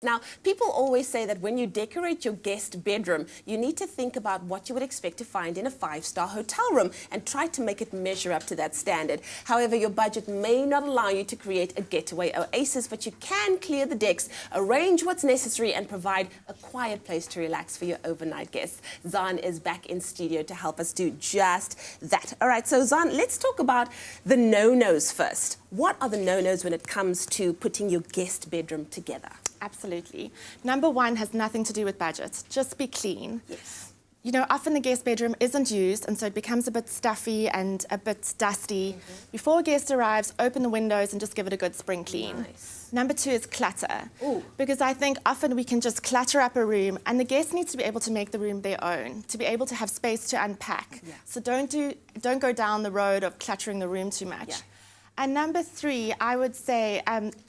Now, people always say that when you decorate your guest bedroom, you need to think about what you would expect to find in a five-star hotel room and try to make it measure up to that standard. However, your budget may not allow you to create a getaway oasis, but you can clear the decks, arrange what's necessary, and provide a quiet place to relax for your overnight guests. Zeanne is back in studio to help us do just that. All right, so Zeanne, let's talk about the no-nos first. What are the no-nos when it comes to putting your guest bedroom together? Absolutely. Number one has nothing to do with budget. Just be clean. Yes. You know, often the guest bedroom isn't used, and so it becomes a bit stuffy and a bit dusty. Before a guest arrives, open the windows and just give it a good spring clean. Nice. Number two is clutter. Ooh. Because I think often we can just clutter up a room, and the guest needs to be able to make the room their own, to be able to have space to unpack. Yeah. So don't go down the road of cluttering the room too much. Yeah. And number three, I would say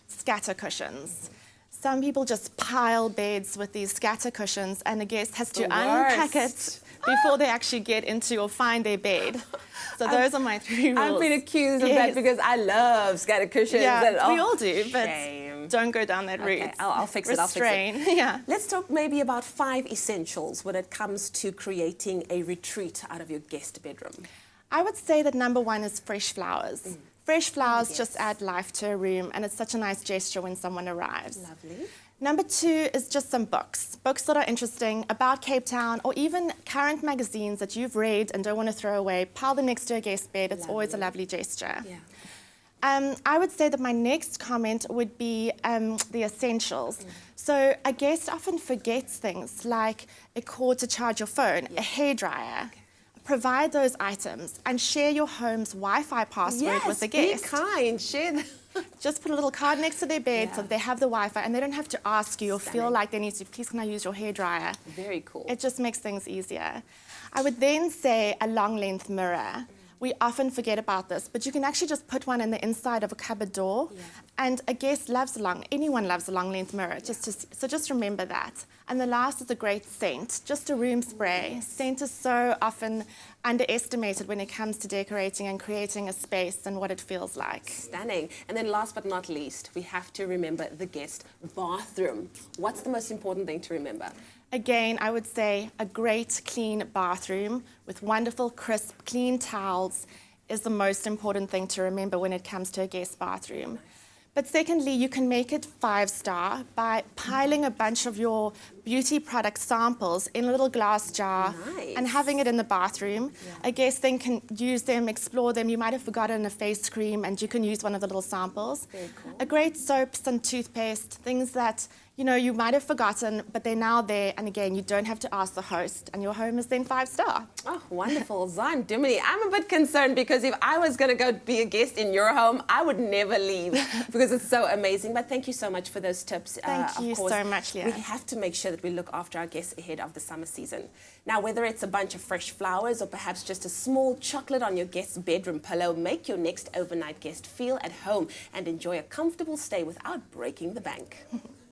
scatter cushions. Some people just pile beds with these scatter cushions, and the guest has to unpack it before they actually get into or find their bed. So those are my three rules. I've been accused of that because I love scatter cushions. Yeah, and, we all do, but shame. don't go down that route. Okay, I'll fix it. Restrain. Yeah. Let's talk maybe about 5 essentials when it comes to creating a retreat out of your guest bedroom. I would say that number one is fresh flowers. Fresh flowers yes. just add life to a room, and it's such a nice gesture when someone arrives. Lovely. Number two is just some books that are interesting about Cape Town, or even current magazines that you've read and don't want to throw away. Pile them next to a guest bed. It's always a lovely gesture. Yeah. I would say that my next comment would be the essentials. So a guest often forgets things like a cord to charge your phone, a hairdryer. Provide those items and share your home's Wi-Fi password with the guest. Be kind. Share them. Just put a little card next to their bed so that they have the Wi-Fi and they don't have to ask you or feel like they need to, please can I use your hairdryer? Very cool. It just makes things easier. I would then say a long length mirror. We often forget about this, but you can actually just put one in the inside of a cupboard door, and a guest loves anyone loves a long length mirror, so just remember that. And the last is a great scent, just a room spray. Scent is so often underestimated when it comes to decorating and creating a space and what it feels like. Stunning. And then last but not least, we have to remember the guest bathroom. What's the most important thing to remember? Again, I would say a great clean bathroom with wonderful, crisp, clean towels is the most important thing to remember when it comes to a guest bathroom. But secondly, you can make it 5-star by piling a bunch of your beauty product samples in a little glass jar and having it in the bathroom. A guest then can use them, explore them. You might have forgotten a face cream and you can use one of the little samples. Very cool. A great soaps and toothpaste, things that you might have forgotten, but they're now there. And again, you don't have to ask the host, and your home is then 5-star. Oh, wonderful. Zeanne Duminy, I'm a bit concerned because if I was going to go be a guest in your home, I would never leave because it's so amazing. But thank you so much for those tips. Thank you so much, Leah. We have to make sure that we look after our guests ahead of the summer season. Now, whether it's a bunch of fresh flowers or perhaps just a small chocolate on your guest's bedroom pillow, make your next overnight guest feel at home and enjoy a comfortable stay without breaking the bank.